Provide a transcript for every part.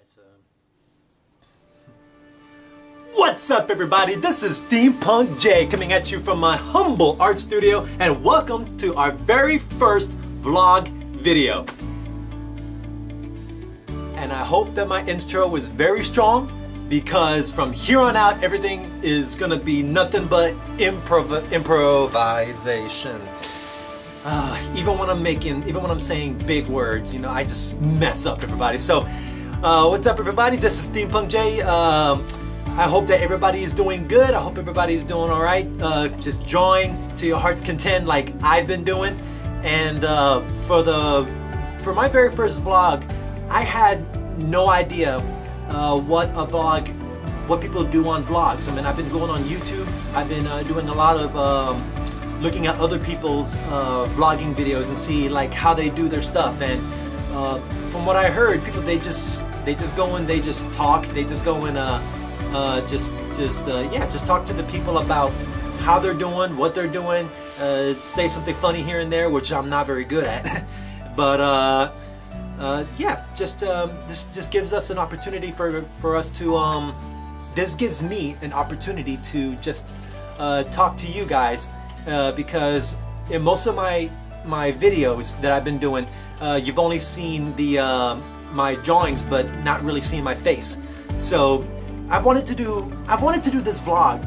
guess. What's up, everybody? This is Steampunk J coming at you from my humble art studio, and welcome to our very first vlog video. And I hope that my intro was very strong, because from here on out everything is gonna be nothing but improvisation. Even when I'm saying big words, you know, I just mess up, everybody. So, what's up, everybody? This is Steampunk J. I hope that everybody is doing good. I hope everybody's doing all right. Just drawing to your heart's content, like I've been doing. And for my very first vlog, I had no idea what people do on vlogs. I mean, I've been going on YouTube. I've been doing a lot of looking at other people's vlogging videos and see like how they do their stuff. And from what I heard, people they just go and they just talk. They just go and just talk to the people about how they're doing, what they're doing. Say something funny here and there, which I'm not very good at. But yeah, this gives us an opportunity for us to this gives me an opportunity to just talk to you guys, because in most of my videos that I've been doing, you've only seen my drawings but not really seen my face. So I've wanted to do this vlog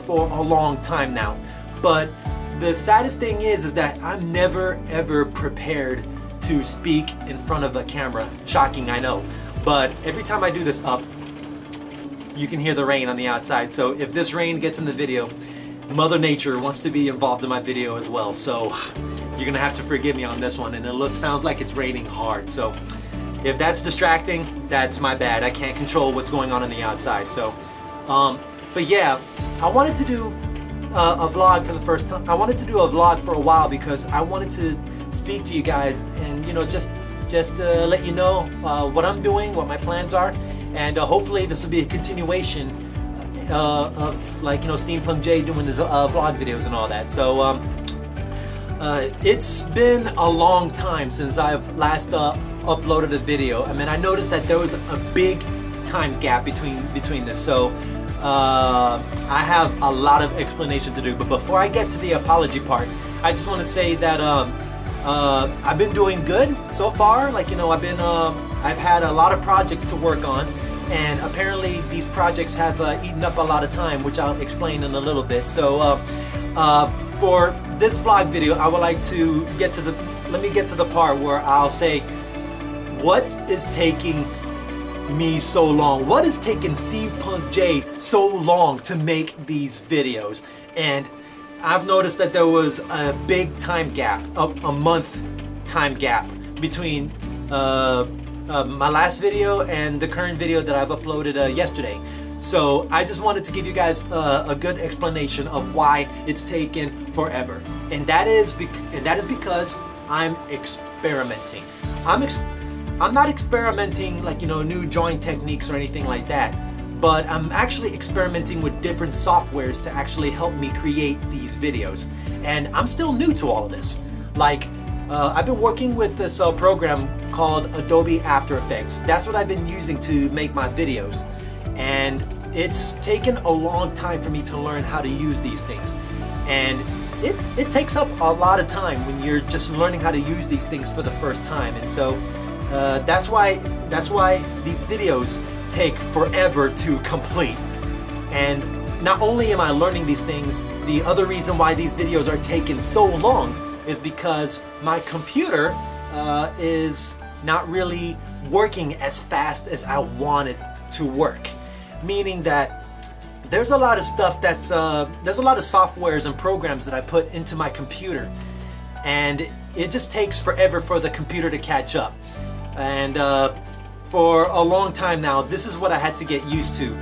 for a long time now, but the saddest thing is that I'm never ever prepared to speak in front of a camera. Shocking, I know, but every time I do this up, you can hear the rain on the outside. So if this rain gets in the video, Mother Nature wants to be involved in my video as well. So you're gonna have to forgive me on this one, and it sounds like it's raining hard. So if that's distracting, that's my bad. I can't control what's going on the outside. So, but yeah, I wanted to do a vlog for the first time. I wanted to do a vlog for a while because I wanted to speak to you guys and, you know, just let you know what I'm doing, what my plans are, and hopefully this will be a continuation of, like, you know, Steampunk J doing his vlog videos and all that. So it's been a long time since I've last uploaded a video. I mean, I noticed that there was a big time gap between this, so I have a lot of explanation to do. But before I get to the apology part, I just want to say that I've been doing good so far. Like, you know, I've had a lot of projects to work on, and apparently these projects have eaten up a lot of time, which I'll explain in a little bit. So for this vlog video, I would like to let me get to the part where I'll say what is taking me so long. What is taking Steampunk J so long to make these videos? And I've noticed that there was a big time gap, a month time gap between my last video and the current video that I've uploaded yesterday. So I just wanted to give you guys a good explanation of why it's taken forever, and that is because I'm experimenting. I'm not experimenting like, you know, new drawing techniques or anything like that, but I'm actually experimenting with different softwares to actually help me create these videos. And I'm still new to all of this. Like, I've been working with this program called Adobe After Effects. That's what I've been using to make my videos. And it's taken a long time for me to learn how to use these things. And it takes up a lot of time when you're just learning how to use these things for the first time. And so that's why these videos take forever to complete. And not only am I learning these things, the other reason why these videos are taking so long is because my computer is not really working as fast as I want it to work. Meaning that there's a lot of stuff there's a lot of softwares and programs that I put into my computer, and it just takes forever for the computer to catch up. And for a long time now, this is what I had to get used to.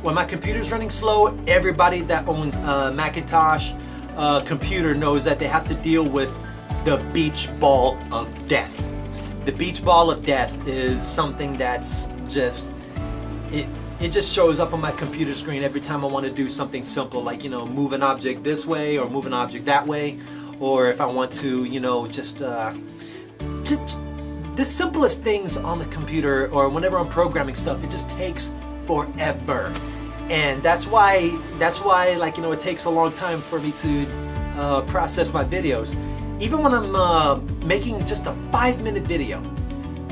When my computer's running slow, everybody that owns a Macintosh computer knows that they have to deal with the beach ball of death. The beach ball of death is something that's just, it just shows up on my computer screen every time I want to do something simple, like, you know, move an object this way or move an object that way, or if I want to, you know, just the simplest things on the computer or whenever I'm programming stuff, it just takes forever. And that's why like, you know, it takes a long time for me to process my videos. Even when I'm making just a 5-minute video,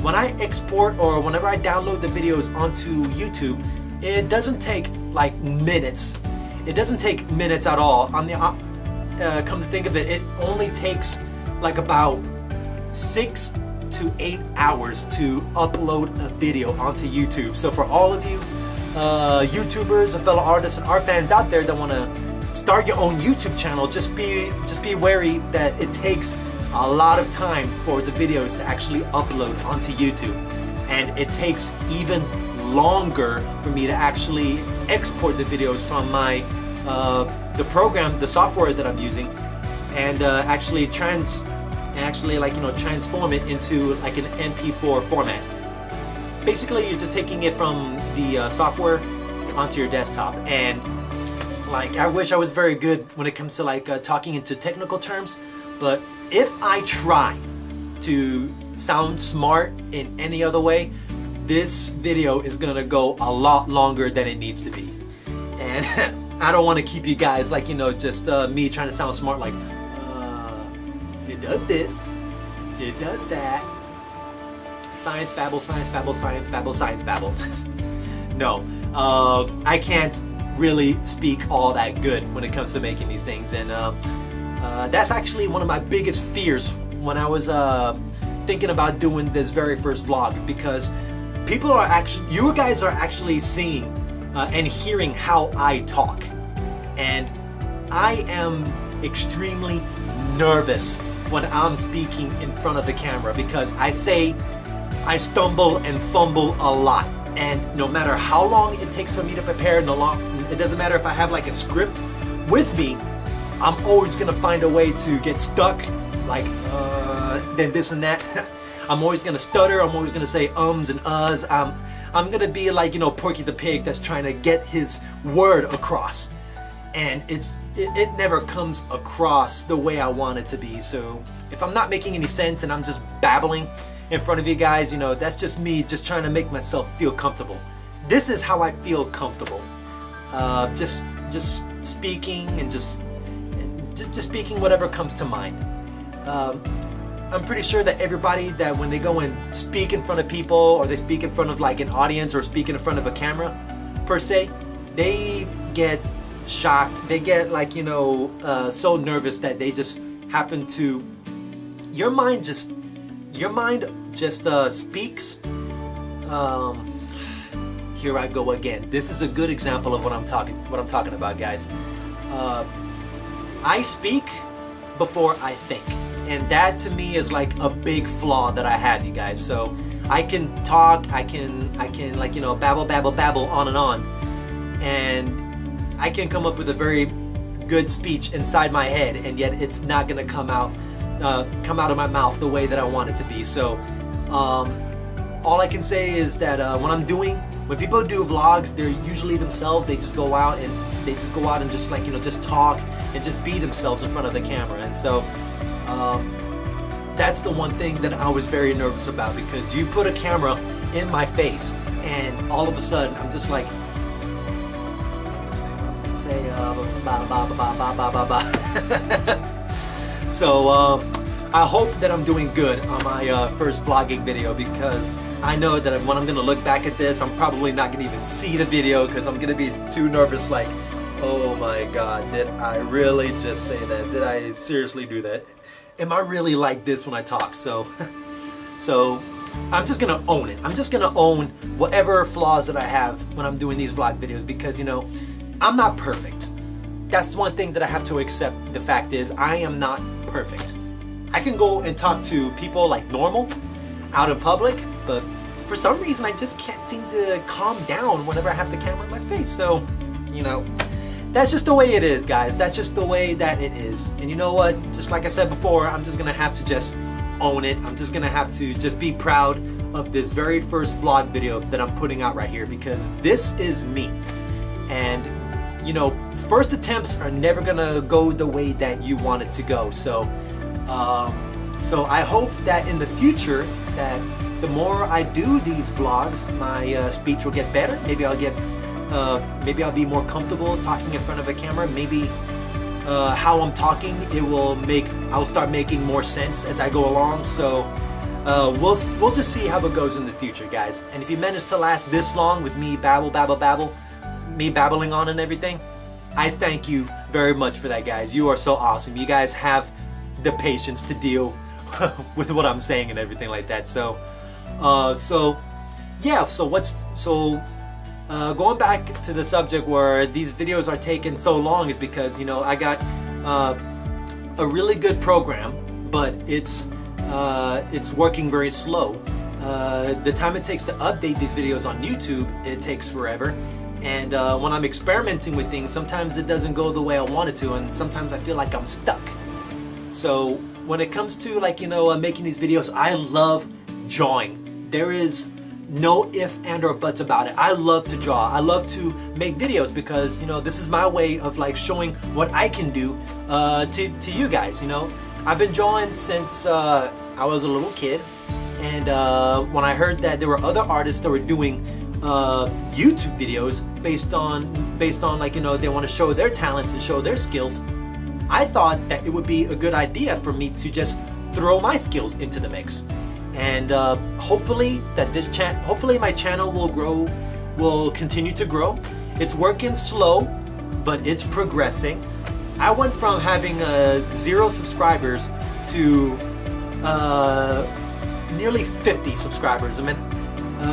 when I export or whenever I download the videos onto YouTube, it doesn't take like minutes. It doesn't take minutes at all. On the come to think of it, it only takes like about 6 to 8 hours to upload a video onto YouTube. So for all of you YouTubers, fellow artists, and art fans out there that want to start your own YouTube channel, just be wary that it takes a lot of time for the videos to actually upload onto YouTube, and it takes even longer for me to actually export the videos from my the program, the software that I'm using, and actually like, you know, transform it into like an MP4 format. Basically, you're just taking it from the software onto your desktop. And like, I wish I was very good when it comes to like talking into technical terms, but if I try to sound smart in any other way, this video is gonna go a lot longer than it needs to be. And I don't want to keep you guys like, you know, just me trying to sound smart like, it does this, it does that. Science babble, science babble, science babble, science babble. No, I can't really speak all that good when it comes to making these things. And that's actually one of my biggest fears when I was thinking about doing this very first vlog, because people are actually, you guys are actually seeing and hearing how I talk. And I am extremely nervous when I'm speaking in front of the camera, because I stumble and fumble a lot. And no matter how long it takes for me to prepare, it doesn't matter if I have like a script with me, I'm always gonna find a way to get stuck, like then this and that. I'm always gonna stutter, I'm always gonna say ums and uhs. I'm gonna be like, you know, Porky the Pig that's trying to get his word across. And it never comes across the way I want it to be. So if I'm not making any sense and I'm just babbling in front of you guys, you know, that's just me just trying to make myself feel comfortable. This is how I feel comfortable. Just speaking and just speaking whatever comes to mind. I'm pretty sure that everybody that when they go and speak in front of people, or they speak in front of like an audience, or speak in front of a camera per se, they get shocked. They get like, you know, so nervous that they just happen to, your mind just speaks. Here I go again. This is a good example of what I'm talking about, guys. I speak before I think, and that to me is like a big flaw that I have, you guys. So I can talk, I can like, you know, babble on, and I can come up with a very good speech inside my head, and yet it's not gonna come out of my mouth the way that I want it to be. So all I can say is that when people do vlogs, they're usually themselves. They just go out and just like, you know, just talk and just be themselves in front of the camera. And so that's the one thing that I was very nervous about, because you put a camera in my face and all of a sudden I'm just like, so I hope that I'm doing good on my first vlogging video, because I know that when I'm gonna look back at this, I'm probably not gonna even see the video, because I'm gonna be too nervous, like, oh my god, did I really just say that? Did I seriously do that? Am I really like this when I talk? So I'm just gonna own it. I'm just gonna own whatever flaws that I have when I'm doing these vlog videos, because, you know, I'm not perfect. That's one thing that I have to accept. The fact is, I am not perfect. I can go and talk to people like normal out in public, but for some reason I just can't seem to calm down whenever I have the camera in my face. So, you know, that's just the way it is, guys. That's just the way that it is. And you know what? Just like I said before, I'm just gonna have to just own it. I'm just gonna have to just be proud of this very first vlog video that I'm putting out right here, because this is me. And you know, first attempts are never gonna go the way that you want it to go. So I hope that in the future, that the more I do these vlogs, my speech will get better. Maybe I'll be more comfortable talking in front of a camera. Maybe how I'm talking, I'll start making more sense as I go along. So we'll just see how it goes in the future, guys. And if you manage to last this long with me babble, me babbling on and everything, I thank you very much for that, guys. You are so awesome. You guys have the patience to deal with what I'm saying and everything like that. So going back to the subject where these videos are taking so long is because, you know, I got a really good program, but it's working very slow. The time it takes to update these videos on YouTube, it takes forever. And when I'm experimenting with things, sometimes it doesn't go the way I want it to, and sometimes I feel like I'm stuck. So when it comes to, like, you know, making these videos, I love drawing. There is no if and or buts about it. I love to draw. I love to make videos because, you know, this is my way of like showing what I can do to you guys. You know, I've been drawing since I was a little kid, and when I heard that there were other artists that were doing YouTube videos based on like, you know, they want to show their talents and show their skills, I thought that it would be a good idea for me to just throw my skills into the mix. And hopefully my channel will continue to grow. It's working slow, but it's progressing. I went from having 0 subscribers to nearly 50 subscribers. I mean,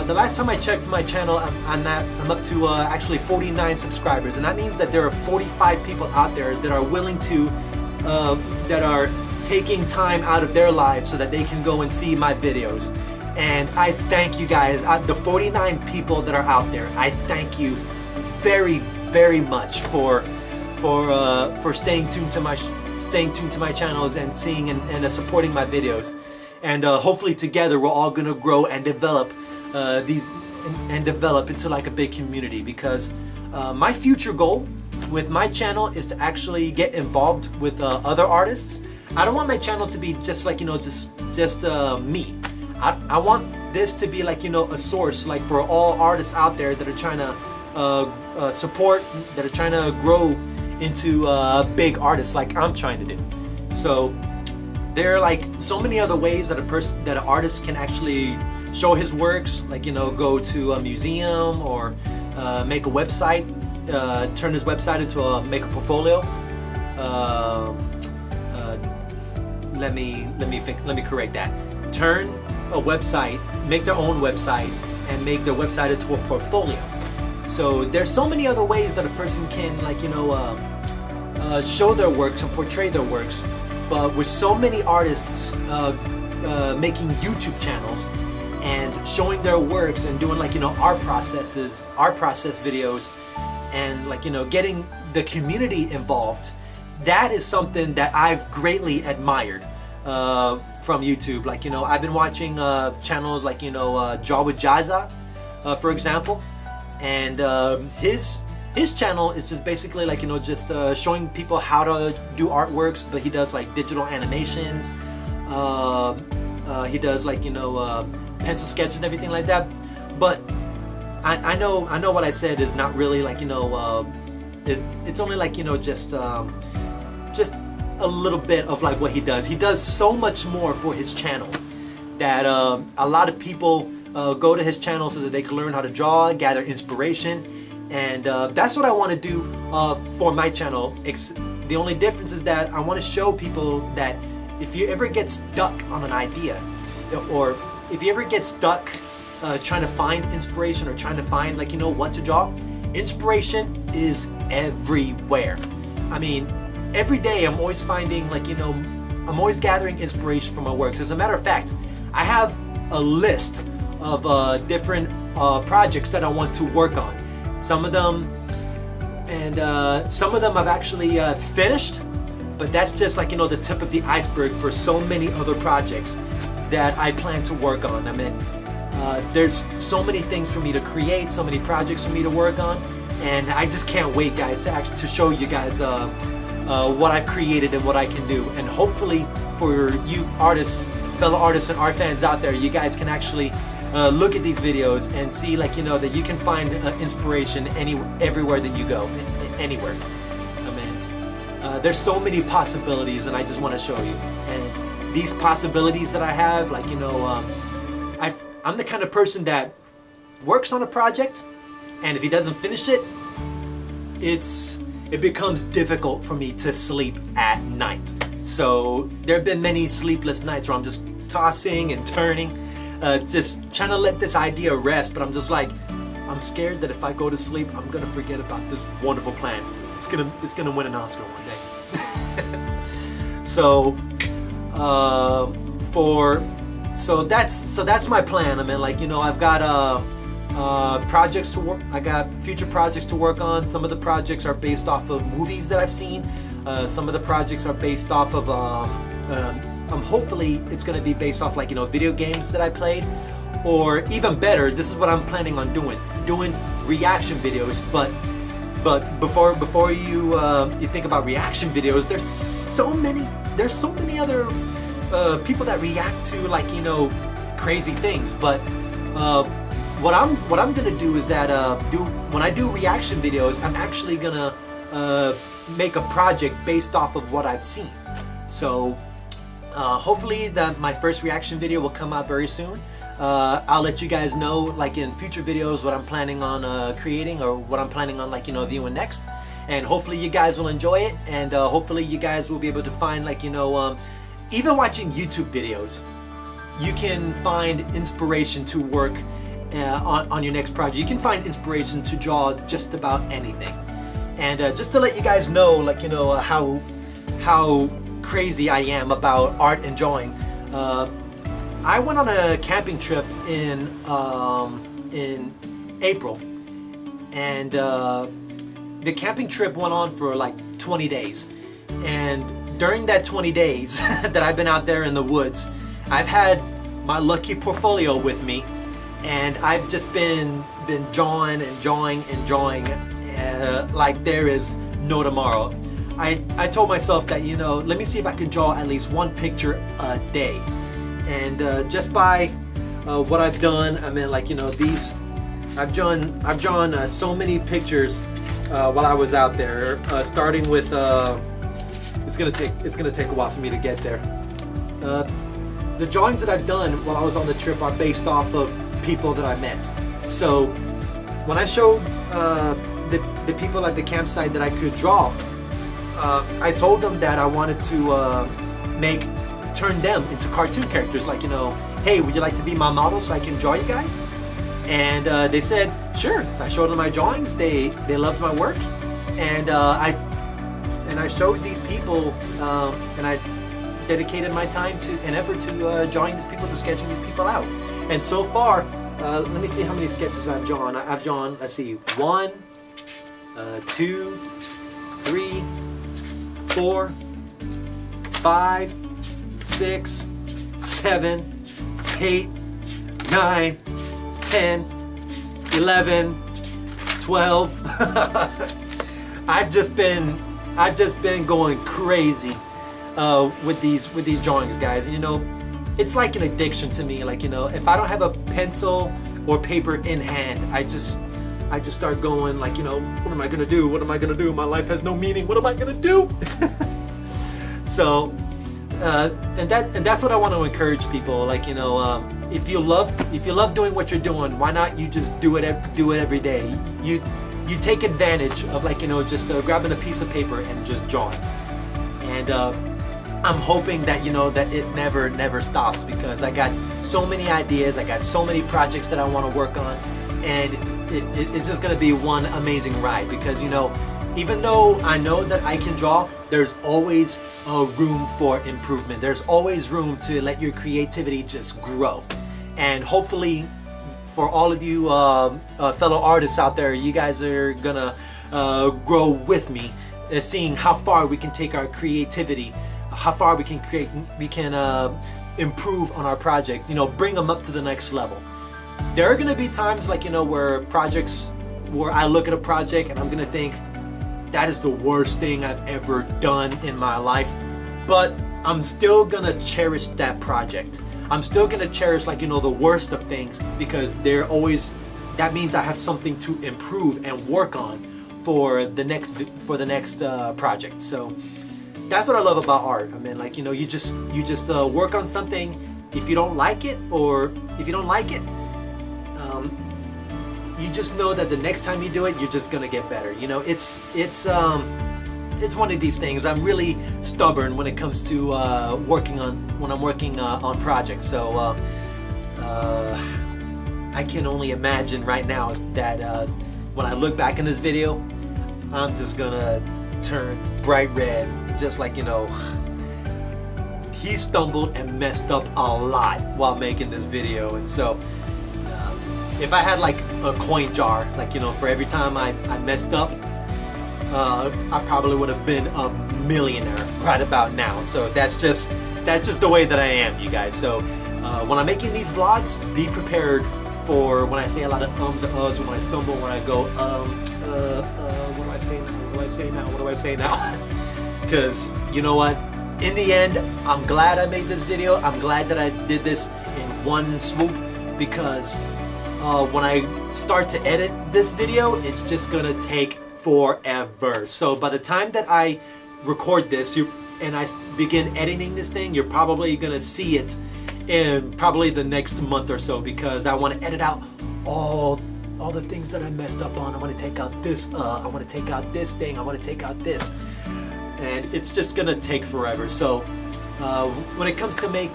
the last time I checked my channel, I'm up to actually 49 subscribers, and that means that there are 45 people out there that are willing to, that are taking time out of their lives so that they can go and see my videos. And I thank you guys, the 49 people that are out there. I thank you very, very much for staying tuned to my channels and seeing and supporting my videos. And hopefully together we're all gonna grow and develop develop into like a big community, because my future goal with my channel is to actually get involved with other artists. I don't want my channel to be just like, you know, just me. I want this to be like, you know, a source like for all artists out there that are trying to support, that are trying to grow into big artists like I'm trying to do. So there are like so many other ways that an artist can actually show his works, like, you know, go to a museum or make a website, turn his website into make a portfolio. Let me correct that. Turn a website, make their own website, and make their website into a portfolio. So there's so many other ways that a person can, like, you know, show their works and portray their works. But with so many artists making YouTube channels and showing their works and doing, like, you know, art process videos, and, like, you know, getting the community involved, that is something that I've greatly admired from YouTube. Like, you know, I've been watching channels like, you know, Draw with Jaza, for example, and his channel is just basically like, you know, just showing people how to do artworks, but he does like digital animations, he does, like, you know, pencil sketches and everything like that. But I know what I said is not really, like, you know, it's only, like, you know, just a little bit of like what he does. He does so much more for his channel that a lot of people go to his channel so that they can learn how to draw, gather inspiration, and that's what I want to do for my channel. The only difference is that I want to show people that if you ever get stuck on an idea, or if you ever get stuck trying to find inspiration or trying to find, like, you know, what to draw, inspiration is everywhere. I mean, every day I'm always finding, like, you know, I'm always gathering inspiration from my works. As a matter of fact, I have a list of different projects that I want to work on. Some of them I've actually finished, but that's just, like, you know, the tip of the iceberg for so many other projects that I plan to work on. I mean, there's so many things for me to create, so many projects for me to work on, and I just can't wait, guys, to show you guys what I've created and what I can do. And hopefully for you artists fellow artists and art fans out there, you guys can actually look at these videos and see, like, you know, that you can find inspiration everywhere that you go, anywhere. I meant, there's so many possibilities, and I just want to show you. And these possibilities that I have, like, you know, I'm the kind of person that works on a project, and if he doesn't finish it, it becomes difficult for me to sleep at night. So there have been many sleepless nights where I'm just tossing and turning, just trying to let this idea rest, but I'm just like, I'm scared that if I go to sleep, I'm gonna forget about this wonderful plan. It's gonna win an Oscar one day. So that's my plan. I mean, like, you know, I've got projects to work. I got future projects to work on. Some of the projects are based off of movies that I've seen. Some of the projects are based off of hopefully it's going to be based off, like, you know, video games that I played, or even better, this is what I'm planning on doing reaction videos. But before you think about reaction videos, there's so many other people that react to, like, you know, crazy things. But what I'm gonna do is that when I do reaction videos, I'm actually gonna make a project based off of what I've seen. So hopefully my first reaction video will come out very soon. I'll let you guys know, like, in future videos, what I'm planning on creating, or what I'm planning on, like, you know, viewing next. And hopefully you guys will enjoy it, and hopefully you guys will be able to find, like, you know, even watching YouTube videos, you can find inspiration to work on your next project. You can find inspiration to draw just about anything. And just to let you guys know, like, you know, how crazy I am about art and drawing, I went on a camping trip in April, and the camping trip went on for like 20 days. And during that 20 days that I've been out there in the woods, I've had my lucky portfolio with me, and I've just been drawing like there is no tomorrow. I told myself that, you know, let me see if I can draw at least one picture a day. And just by what I've done, I mean, like, you know, I've drawn so many pictures while I was out there. Starting with it's gonna take a while for me to get there. The drawings that I've done while I was on the trip are based off of people that I met. So when I showed the people at the campsite that I could draw, I told them that I wanted to turn them into cartoon characters. Like, you know, hey, would you like to be my model so I can draw you guys? And they said sure. So I showed them my drawings. They loved my work, and I showed these people, and I dedicated my time and effort to drawing these people, to sketching these people out. And so far, let me see how many sketches I've drawn. I've drawn, let's see, 1, 2, 3, 4, 5, 6, 7, 8, 9, 10, 11, 12. I've just been going crazy with these drawings, guys. And, you know, it's like an addiction to me. Like, you know, if I don't have a pencil or paper in hand, I just start going, like, you know, what am I gonna do? What am I gonna do? My life has no meaning. What am I gonna do? So, and that's what I want to encourage people. Like, you know, if you love doing what you're doing, why not you just do it every day? You take advantage of, like, you know, just grabbing a piece of paper and just drawing. And I'm hoping that, you know, that it never stops, because I got so many ideas, I got so many projects that I want to work on, and it's just going to be one amazing ride. Because, you know, even though I know that I can draw, there's always room for improvement. There's always room to let your creativity just grow. And hopefully, for all of you fellow artists out there, you guys are gonna grow with me, seeing how far we can take our creativity, how far we can improve on our project. You know, bring them up to the next level. There are gonna be times, like, you know, where I look at a project and I'm gonna think, that is the worst thing I've ever done in my life. But I'm still gonna cherish that project. I'm still gonna cherish, like, you know, the worst of things, because that means I have something to improve and work on for the next project. So that's what I love about art. I mean, like, you know, you just work on something. If you don't like it, you just know that the next time you do it, you're just gonna get better. You know, it's one of these things. I'm really stubborn when it comes to working on projects. So I can only imagine right now that when I look back in this video, I'm just gonna turn bright red, just like, you know, he stumbled and messed up a lot while making this video. And so if I had like a coin jar, like, you know, for every time I messed up, I probably would have been a millionaire right about now. So that's just the way that I am, you guys. So when I'm making these vlogs, be prepared for when I say a lot of ums or uhs, when I stumble, when I go what do I say now? What do I say now? What do I say now? Because you know what? In the end, I'm glad I made this video. I'm glad that I did this in one swoop, because when I start to edit this video, it's just gonna take forever. So by the time that I record this and I begin editing this thing, you're probably gonna see it in probably the next month or so, because I want to edit out all the things that I messed up on. I want to take out this, I want to take out this thing, I want to take out this, and it's just gonna take forever. So when it comes to me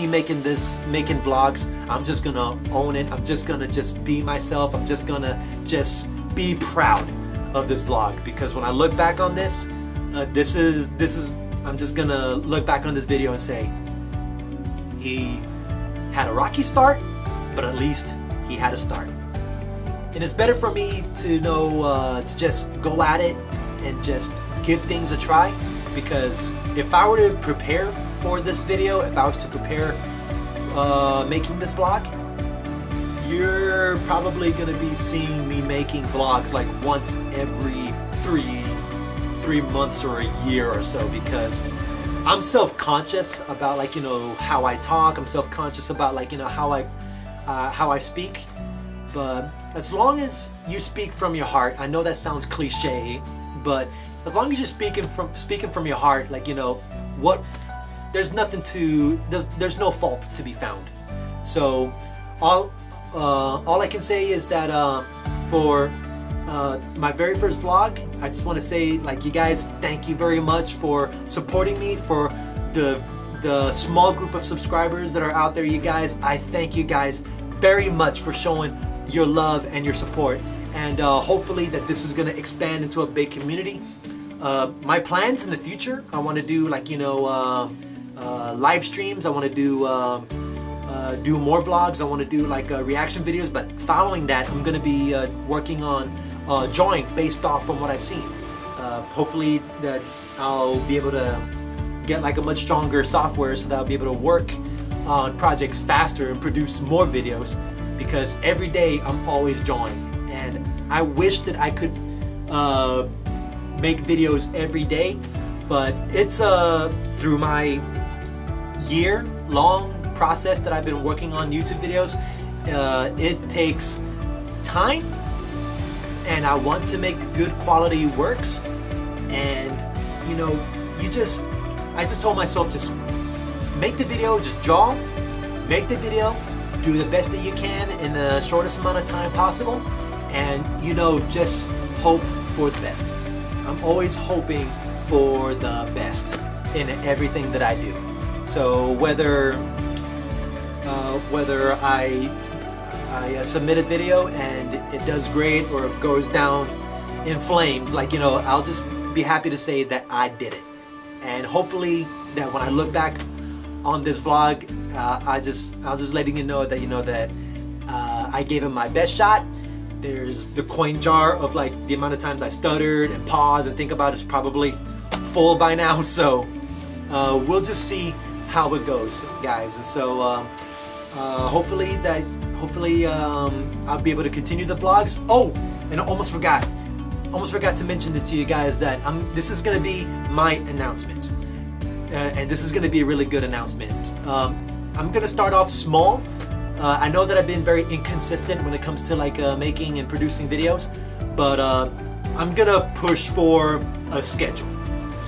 making vlogs, I'm just gonna own it. I'm just gonna be myself. I'm just gonna be proud of this vlog, because when I look back on this, I'm just gonna look back on this video and say, he had a rocky start, but at least he had a start. And it's better for me to know to just go at it and just give things a try, because if I were to prepare for this video, if I was to prepare making this vlog, you're probably gonna be seeing me making vlogs like once every three months or a year or so, because I'm self-conscious about, like, you know, how I talk. I'm self-conscious about, like, you know, how I speak. But as long as you speak from your heart, I know that sounds cliche, but as long as you're speaking from your heart, like, you know, there's no fault to be found. So all I can say is that for my very first vlog, I just want to say, like, you guys, thank you very much for supporting me, for the small group of subscribers that are out there. You guys, I thank you guys very much for showing your love and your support, and hopefully that this is going to expand into a big community. My plans in the future, I want to do, like, you know, live streams. I want to do more vlogs. I want to do like reaction videos, but following that, I'm going to be working on drawing based off from what I've seen. Hopefully that I'll be able to get like a much stronger software, so that I'll be able to work on projects faster and produce more videos, because every day I'm always drawing, and I wish that I could make videos every day, but it's through my year-long process that I've been working on YouTube videos. It takes time, and I want to make good quality works, and you know, I just told myself, just make the video, just draw, make the video, do the best that you can in the shortest amount of time possible, and you know, just hope for the best. I'm always hoping for the best in everything that I do. So whether I submit a video and it does great or it goes down in flames, like, you know, I'll just be happy to say that I did it. And hopefully that when I look back on this vlog, I'll just letting you know that, you know, that I gave it my best shot. There's the coin jar of like the amount of times I stuttered and paused and think about it is probably full by now. So we'll just see how it goes, guys. And so hopefully I'll be able to continue the vlogs. Oh, and I almost forgot to mention this to you guys, that this is gonna be my announcement. and this is going to be a really good announcement. I'm going to start off small. I know that I've been very inconsistent when it comes to like making and producing videos, but I'm going to push for a schedule.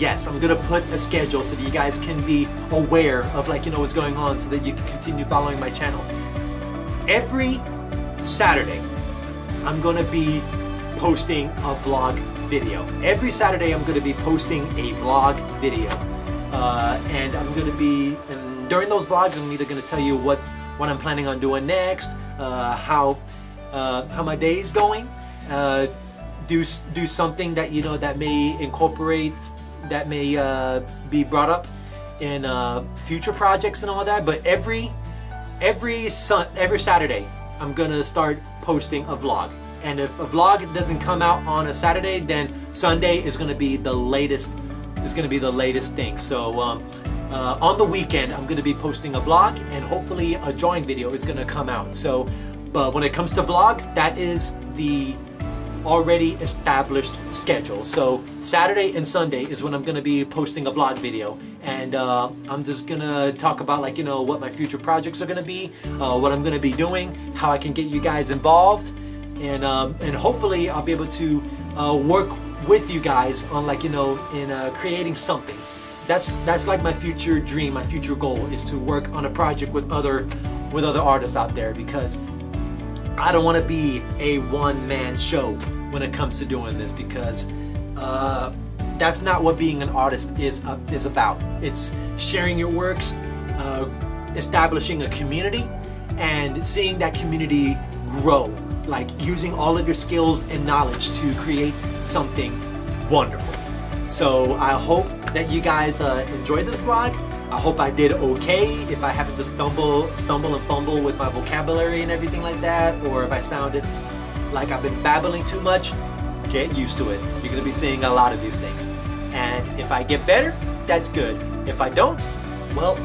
Yes, I'm gonna put a schedule so that you guys can be aware of like, you know, what's going on, so that you can continue following my channel. Every Saturday, I'm gonna be posting a vlog video. Every Saturday, I'm gonna be posting a vlog video. And I'm gonna be, and during those vlogs, I'm either gonna tell you what I'm planning on doing next, how my day's going, do something that, you know, that may incorporate, that may be brought up in future projects and all that. But every Saturday, I'm gonna start posting a vlog. And if a vlog doesn't come out on a Saturday, then Sunday is gonna be the latest. Is gonna be the latest thing. So on the weekend, I'm gonna be posting a vlog, and hopefully a drawing video is gonna come out. So, but when it comes to vlogs, that is the already established schedule. So Saturday and Sunday is when I'm gonna be posting a vlog video, and I'm just gonna talk about, like, you know, what my future projects are gonna be, what I'm gonna be doing, how I can get you guys involved, and hopefully I'll be able to work with you guys on, like, you know, in creating something. That's like my future dream, my future goal is to work on a project with other artists out there, because I don't want to be a one-man show when it comes to doing this, because that's not what being an artist is about. It's sharing your works, establishing a community, and seeing that community grow, like using all of your skills and knowledge to create something wonderful. So I hope that you guys enjoyed this vlog. I hope I did okay. If I happen to stumble and fumble with my vocabulary and everything like that, or if I sounded like I've been babbling too much, get used to it. You're gonna be seeing a lot of these things. And if I get better, that's good. If I don't, well,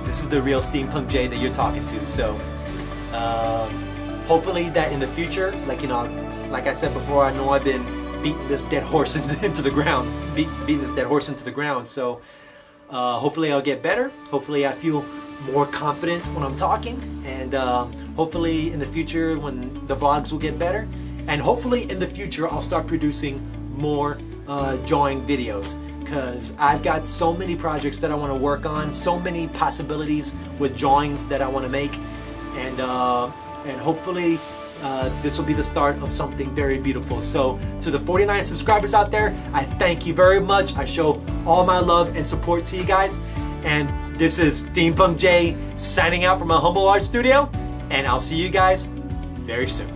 this is the real Steampunk J that you're talking to. So hopefully that in the future, like, you know, like I said before, I know I've been beating this dead horse into the ground, beating this dead horse into the ground. So hopefully I'll get better. Hopefully I feel more confident when I'm talking, and hopefully in the future when the vlogs will get better, and hopefully in the future I'll start producing more drawing videos, because I've got so many projects that I want to work on, so many possibilities with drawings that I want to make, and hopefully this will be the start of something very beautiful. So to the 49 subscribers out there, I thank you very much. I show all my love and support to you guys. And this is Steampunk J signing out from my humble art studio, and I'll see you guys very soon.